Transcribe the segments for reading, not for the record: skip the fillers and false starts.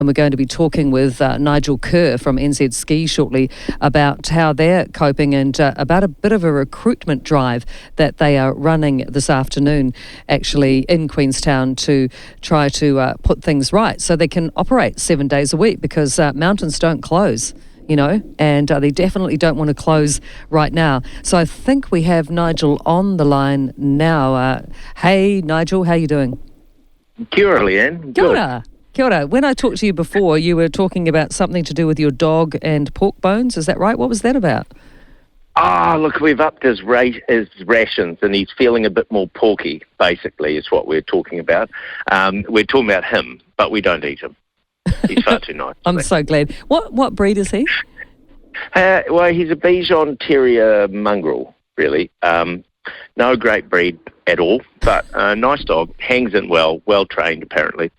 And we're going to be talking with Nigel Kerr from NZ Ski shortly about how they're coping and about a bit of a recruitment drive that they are running this afternoon, actually, in Queenstown to try to put things right so they can operate 7 days a week, because mountains don't close, you know, and they definitely don't want to close right now. So I think we have Nigel on the line now. Hey, Nigel, how you doing? Kia ora, Leanne. Kia ora. Kia ora. When I talked to you before, you were talking about something to do with your dog and pork bones. Is that right? What was that about? Look, we've upped his rations and he's feeling a bit more porky, basically, is what we're talking about. We're talking about him, but we don't eat him. He's far too nice. I'm so glad. What breed is he? Well, he's a Bichon Terrier mongrel, really. No great breed at all, but a nice dog. Hangs in well trained apparently.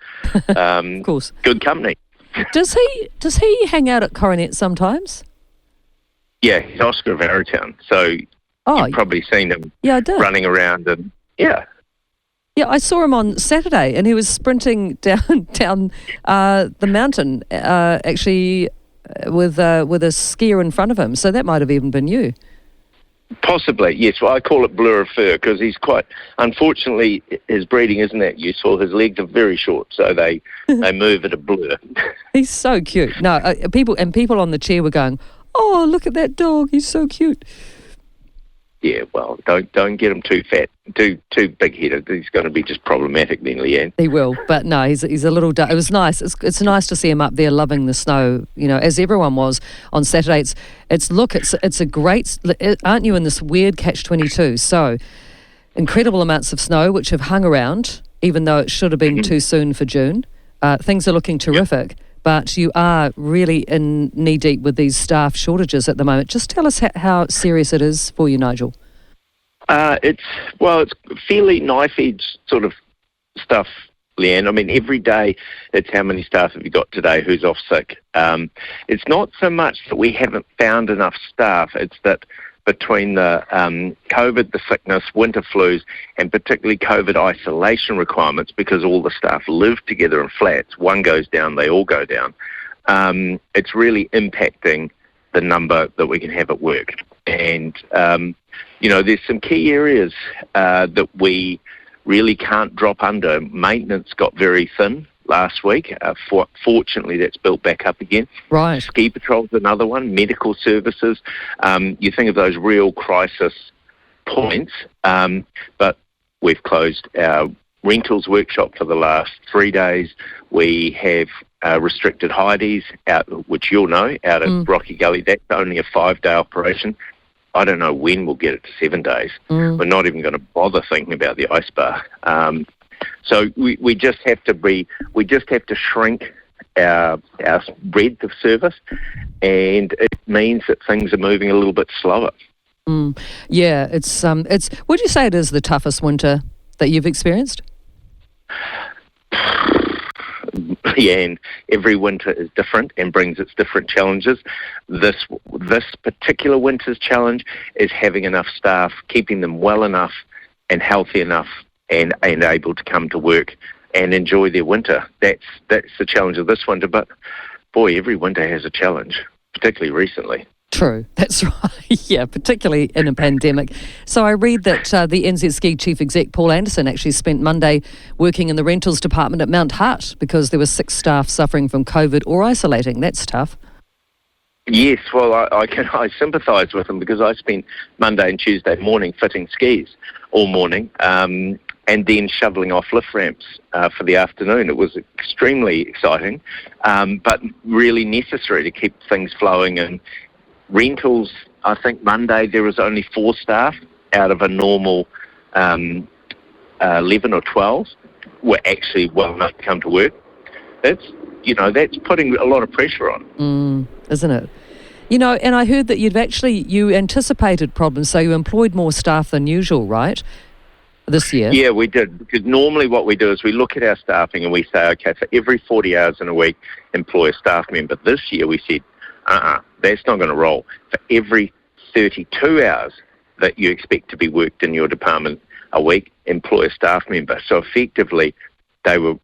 Of course. Good company. Does he hang out at Coronet sometimes? Yeah, he's Oscar of Arrowtown, so you've probably seen him running around and yeah. Yeah, I saw him on Saturday and he was sprinting down the mountain, actually with a skier in front of him. So that might have even been you. Possibly, yes. Well, I call it blur of fur because he's quite, unfortunately, his breeding isn't that useful. His legs are very short, so they move at a blur. He's so cute. No, people on the chair were going, "Oh, look at that dog! He's so cute." Yeah, well, don't get him too fat, too big-headed. He's going to be just problematic then, Leanne. He will, but no, he's a little. It was nice. It's nice to see him up there loving the snow. You know, as everyone was on Saturday. It's a great. Aren't you in this weird catch-22? So, incredible amounts of snow which have hung around, even though it should have been too soon for June. Things are looking terrific. Yep. But you are really in knee-deep with these staff shortages at the moment. Just tell us how serious it is for you, Nigel. It's fairly knife-edge sort of stuff, Leanne. I mean, every day it's how many staff have you got today, who's off sick. It's not so much that we haven't found enough staff, it's that between the COVID, the sickness, winter flus, and particularly COVID isolation requirements, because all the staff live together in flats, one goes down, they all go down, it's really impacting the number that we can have at work. And, there's some key areas that we really can't drop under. Maintenance got very thin last week. Fortunately, that's built back up again. Right. Ski patrol's another one. Medical services. You think of those real crisis points, but we've closed our rentals workshop for the last 3 days. We have restricted Heidi's out, which you'll know, out at Rocky Gully. That's only a 5-day operation. I don't know when we'll get it to 7 days. We're not even going to bother thinking about the ice bar. So we just have to shrink our breadth of service, and it means that things are moving a little bit slower. Yeah, it's would you say it is the toughest winter that you've experienced? Yeah, and every winter is different and brings its different challenges. This particular winter's challenge is having enough staff, keeping them well enough and healthy enough and able to come to work and enjoy their winter. That's the challenge of this winter. But boy, every winter has a challenge, particularly recently. True, that's right. Yeah, particularly in a pandemic. So I read that the NZ Ski Chief Exec Paul Anderson actually spent Monday working in the rentals department at Mount Hutt because there were 6 staff suffering from COVID or isolating. That's tough. Yes, well, I sympathise with him because I spent Monday and Tuesday morning fitting skis all morning and then shoveling off lift ramps for the afternoon. It was extremely exciting, but really necessary to keep things flowing. And rentals, I think Monday there was only 4 staff out of a normal 11 or 12 were actually well enough to come to work. That's putting a lot of pressure on. Isn't it? And I heard that you anticipated problems, so you employed more staff than usual, right, this year? Yeah, we did, because normally what we do is we look at our staffing and we say, okay, for every 40 hours in a week, employ a staff member. This year we said, that's not going to roll. For every 32 hours that you expect to be worked in your department a week, employ a staff member. So effectively,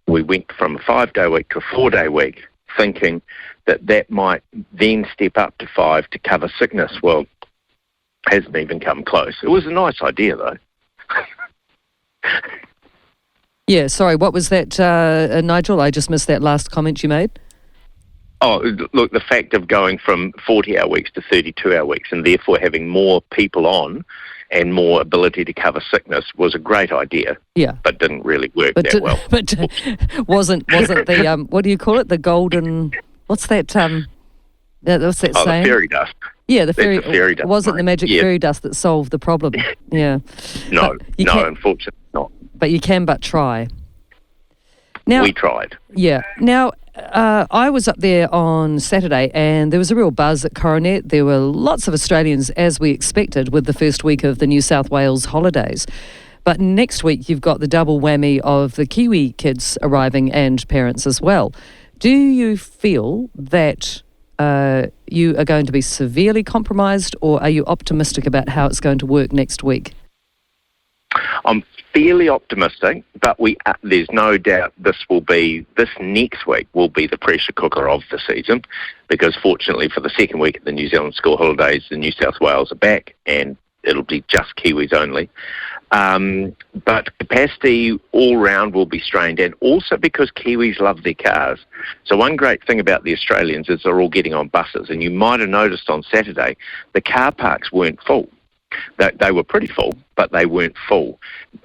we went from a 5-day week to a 4-day week thinking that might then step up to 5 to cover sickness. Well, hasn't even come close. It was a nice idea, though. Yeah, sorry, what was that, Nigel? I just missed that last comment you made. Oh, look, the fact of going from 40-hour weeks to 32-hour weeks and therefore having more people on and more ability to cover sickness was a great idea. Yeah. But didn't really work well. But wasn't the, what do you call it, the golden, what's that saying? The fairy dust. Yeah, the fairy dust. Wasn't the magic fairy dust that solved the problem? Yeah. No, unfortunately not. But you can but try. Now, we tried. Yeah. Now, I was up there on Saturday and there was a real buzz at Coronet. There were lots of Australians, as we expected, with the first week of the New South Wales holidays. But next week, you've got the double whammy of the Kiwi kids arriving and parents as well. Do you feel that you are going to be severely compromised, or are you optimistic about how it's going to work next week? I'm fairly optimistic, but there's no doubt this next week will be the pressure cooker of the season, because fortunately for the second week of the New Zealand school holidays, the New South Wales are back and it'll be just Kiwis only. But capacity all round will be strained, and also because Kiwis love their cars. So one great thing about the Australians is they're all getting on buses, and you might have noticed on Saturday the car parks weren't full. They were pretty full, but they weren't full.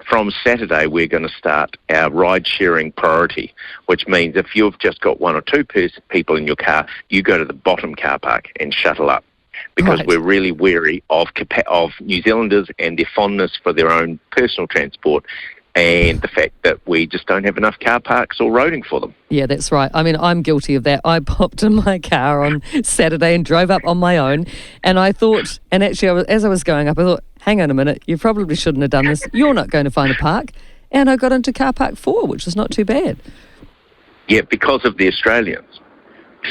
From Saturday, we're going to start our ride-sharing priority, which means if you've just got one or two people in your car, you go to the bottom car park and shuttle up, because we're really wary of New Zealanders and their fondness for their own personal transport, and the fact that we just don't have enough car parks or roading for them. Yeah, that's right. I mean, I'm guilty of that. I popped in my car on Saturday and drove up on my own, and I thought, and actually as I was going up, I thought, hang on a minute, you probably shouldn't have done this. You're not going to find a park. And I got into car park 4, which is not too bad. Yeah, because of the Australians.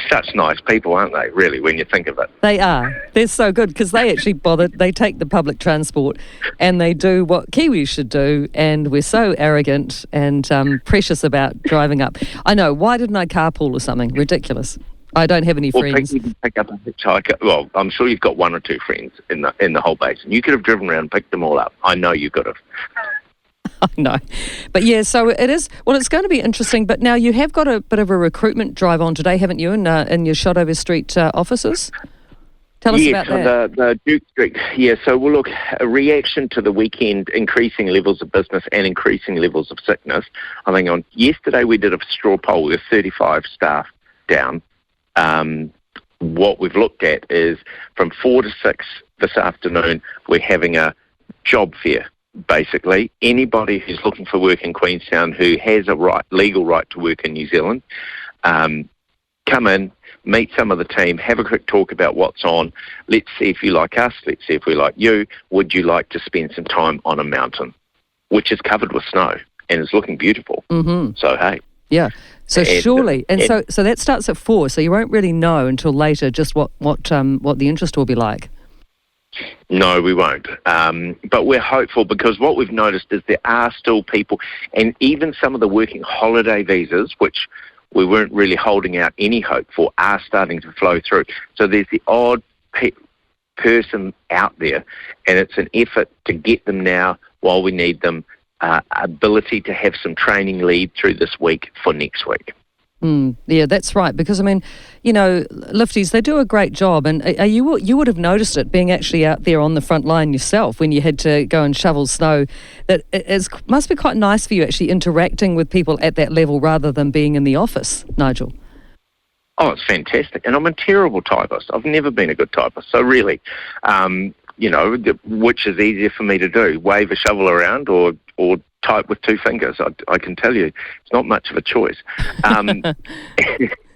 Such nice people, aren't they, really, when you think of it? They are. They're so good because they actually bother. They take the public transport and they do what Kiwis should do, and we're so arrogant and precious about driving up. I know. Why didn't I carpool or something? Ridiculous. I don't have any friends. You can pick up a hitchhiker. Well, I'm sure you've got one or two friends in the whole basin. You could have driven around and picked them all up. I know you could have. I know. But yeah, so it is, well, it's going to be interesting, but now you have got a bit of a recruitment drive on today, haven't you, in your Shotover Street offices? Tell us about that. The Duke Street. Yeah, so we'll look, a reaction to the weekend, increasing levels of business and increasing levels of sickness. I think on yesterday we did a straw poll with 35 staff down. What we've looked at is from 4 to 6 this afternoon, we're having a job fair. Basically, anybody who's looking for work in Queenstown who has a legal right to work in New Zealand, come in, meet some of the team, have a quick talk about what's on. Let's see if you like us. Let's see if we like you. Would you like to spend some time on a mountain, which is covered with snow and is looking beautiful? Mm-hmm. So, hey. Yeah. So surely, so that starts at 4. So you won't really know until later just what the interest will be like. No, we won't. But we're hopeful, because what we've noticed is there are still people, and even some of the working holiday visas, which we weren't really holding out any hope for, are starting to flow through. So there's the odd person out there, and it's an effort to get them now while we need them, ability to have some training lead through this week for next week. Yeah, that's right. Because, I mean, you know, lifties, they do a great job. And you would have noticed it being actually out there on the front line yourself when you had to go and shovel snow, that it must be quite nice for you actually interacting with people at that level rather than being in the office, Nigel. Oh, it's fantastic. And I'm a terrible typist. I've never been a good typist. So really, you know, which is easier for me to do, wave a shovel around or type with 2 fingers? I can tell you, it's not much of a choice. And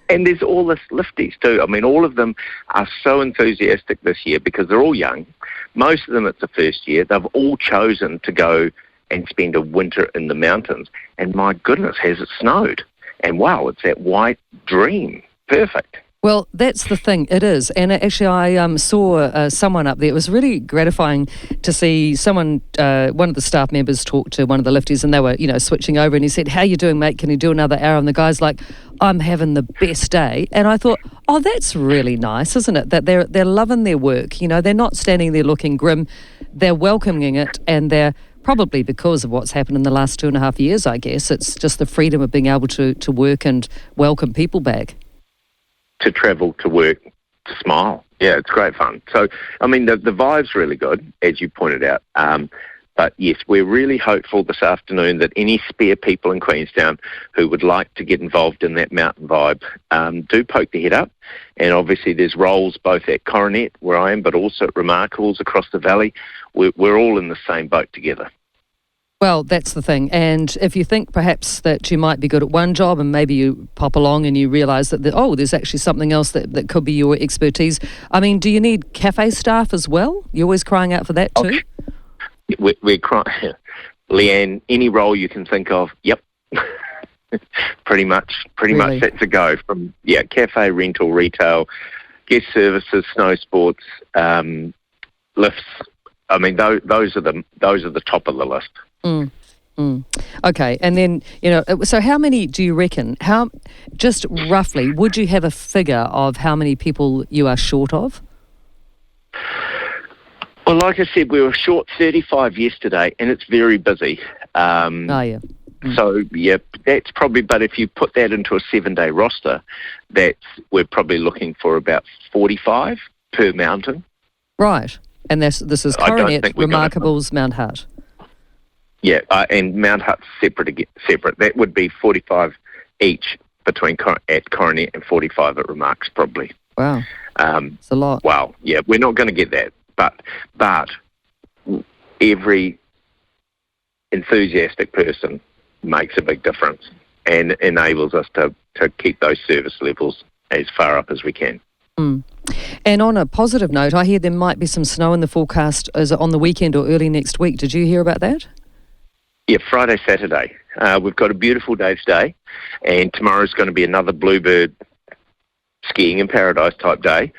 there's all this lifties too. I mean, all of them are so enthusiastic this year because they're all young. Most of them, it's the first year. They've all chosen to go and spend a winter in the mountains. And my goodness, has it snowed? And wow, it's that white dream. Perfect. Well, that's the thing. It is. And actually, I saw someone up there. It was really gratifying to see someone, one of the staff members talk to one of the lifties, and they were, switching over. And he said, "How you doing, mate? Can you do another hour?" And the guy's like, "I'm having the best day." And I thought, oh, that's really nice, isn't it? That they're loving their work. They're not standing there looking grim. They're welcoming it, and they're probably because of what's happened in the last 2.5 years, I guess. It's just the freedom of being able to work and welcome people back. To travel, to work, to smile. Yeah, it's great fun. So, I mean, the vibe's really good, as you pointed out. But yes, we're really hopeful this afternoon that any spare people in Queenstown who would like to get involved in that mountain vibe do poke their head up. And obviously there's roles both at Coronet, where I am, but also at Remarkables across the valley. We're all in the same boat together. Well, that's the thing. And if you think perhaps that you might be good at one job and maybe you pop along and you realise that, there's actually something else that could be your expertise. I mean, do you need cafe staff as well? You're always crying out for that too? Okay. We're crying. Leanne, any role you can think of, yep. pretty much that's a go. From cafe, rental, retail, guest services, snow sports, lifts. I mean, those are the top of the list. Okay, and then, so how many do you reckon, just roughly, would you have a figure of how many people you are short of? Well, like I said, we were short 35 yesterday, and it's very busy. So, that's probably, but if you put that into a 7-day roster, we're probably looking for about 45 per mountain. Right, and this is Coronet, Remarkables, Mount Hutt. Yeah, and Mount Hutt's separate. That would be 45 each at Coronet and 45 at Remarks, probably. Wow, it's a lot. Wow, yeah, we're not going to get that, but every enthusiastic person makes a big difference and enables us to keep those service levels as far up as we can. And on a positive note, I hear there might be some snow in the forecast on the weekend or early next week. Did you hear about that? Yeah, Friday, Saturday. We've got a beautiful day today, and tomorrow's going to be another bluebird skiing in paradise type day.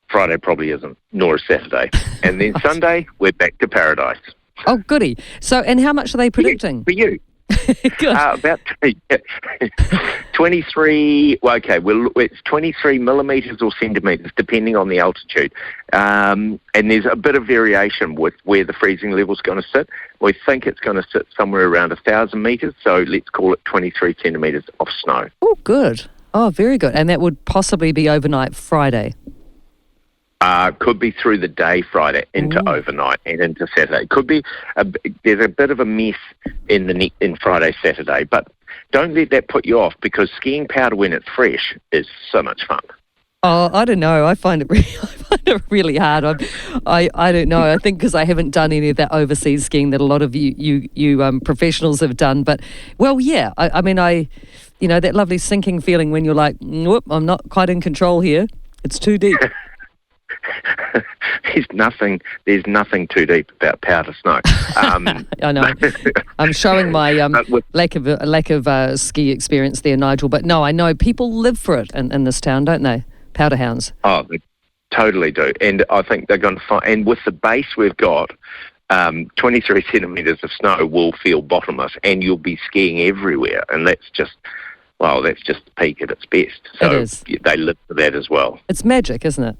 Friday probably isn't, nor is Saturday. And then Sunday, we're back to paradise. Oh, goody. So, and how much are they predicting? For you. Good. About 23, it's 23 millimetres or centimetres, depending on the altitude. And there's a bit of variation with where the freezing level's going to sit. We think it's going to sit somewhere around 1,000 metres, so let's call it 23 centimetres of snow. Oh, good. Oh, very good. And that would possibly be overnight Friday. Could be through the day Friday into overnight and into Saturday. Could be there's a bit of a mess in Friday, Saturday, but don't let that put you off, because skiing powder when it's fresh is so much fun. Oh, I don't know. I find it really hard. I don't know. I think because I haven't done any of that overseas skiing that a lot of you professionals have done. But well, yeah. I mean, that lovely sinking feeling when you're like, whoop, I'm not quite in control here. It's too deep. There's nothing too deep about powder snow. I know. I'm showing my lack of ski experience there, Nigel. But no, I know people live for it in this town, don't they? Powder hounds. Oh, they totally do. And I think they're going to find. And with the base we've got, 23 centimetres of snow will feel bottomless, and you'll be skiing everywhere. And that's just the peak at its best. So it is. They live for that as well. It's magic, isn't it?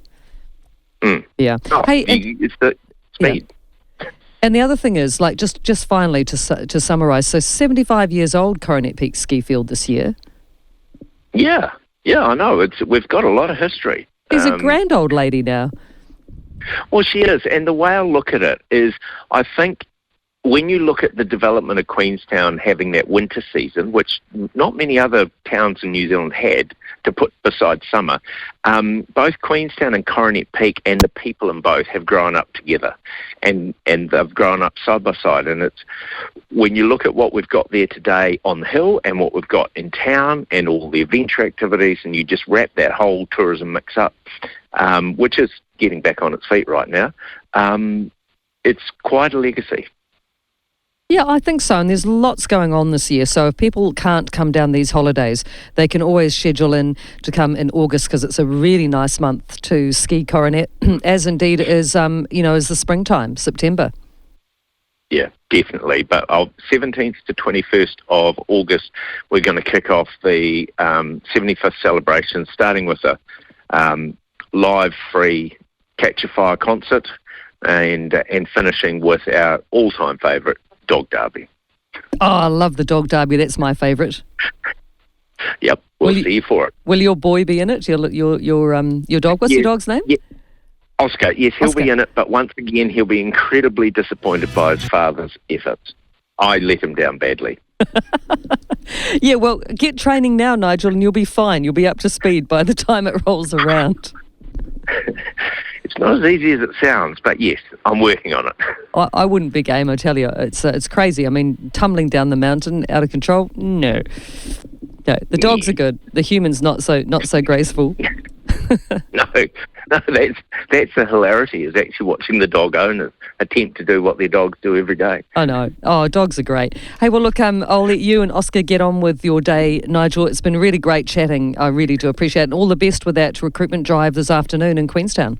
Yeah. Oh, it's the speed. Yeah. And the other thing is, like, just finally to summarise, so 75 years old, Coronet Peak ski field this year. Yeah, I know. We've got a lot of history. She's a grand old lady now. Well, she is, and the way I look at it is, I think when you look at the development of Queenstown having that winter season, which not many other towns in New Zealand had to put beside summer, both Queenstown and Coronet Peak and the people in both have grown up together, and they've grown up side by side. And it's when you look at what we've got there today on the hill and what we've got in town and all the adventure activities, and you just wrap that whole tourism mix up, which is getting back on its feet right now, it's quite a legacy. Yeah, I think so. And there's lots going on this year. So if people can't come down these holidays, they can always schedule in to come in August because it's a really nice month to ski Coronet, as indeed is, is the springtime, September. Yeah, definitely. But 17th to 21st of August, we're going to kick off the 75th celebration, starting with a live free Catch a Fire concert and finishing with our all-time favourite, Dog Derby. Oh, I love the Dog Derby. That's my favourite. Yep, we'll see you for it. Will your boy be in it? Your dog? What's your dog's name? Yeah. Oscar, yes, he'll be in it, but once again, he'll be incredibly disappointed by his father's efforts. I let him down badly. Yeah, well, get training now, Nigel, and you'll be fine. You'll be up to speed by the time it rolls around. It's not as easy as it sounds, but yes, I'm working on it. I wouldn't be game, I tell you. It's crazy. I mean, tumbling down the mountain, out of control, no. No, the dogs are good. The humans not so graceful. No, that's the hilarity, is actually watching the dog owners attempt to do what their dogs do every day. I know. Oh, dogs are great. Hey, well, look, I'll let you and Oscar get on with your day, Nigel. It's been really great chatting. I really do appreciate it. And all the best with that recruitment drive this afternoon in Queenstown.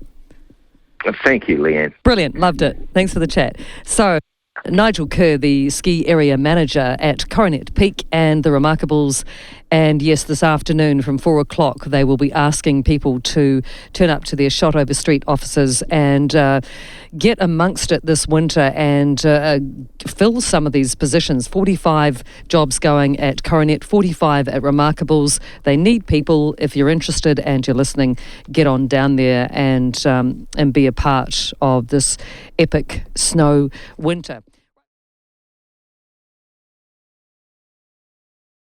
Thank you, Leanne. Brilliant. Loved it. Thanks for the chat. So, Nigel Kerr, the ski area manager at Coronet Peak and the Remarkables. And yes, this afternoon from 4 o'clock, they will be asking people to turn up to their shot over street offices and get amongst it this winter and fill some of these positions. 45 jobs going at Coronet, 45 at Remarkables. They need people. If you're interested and you're listening, get on down there and be a part of this epic snow winter.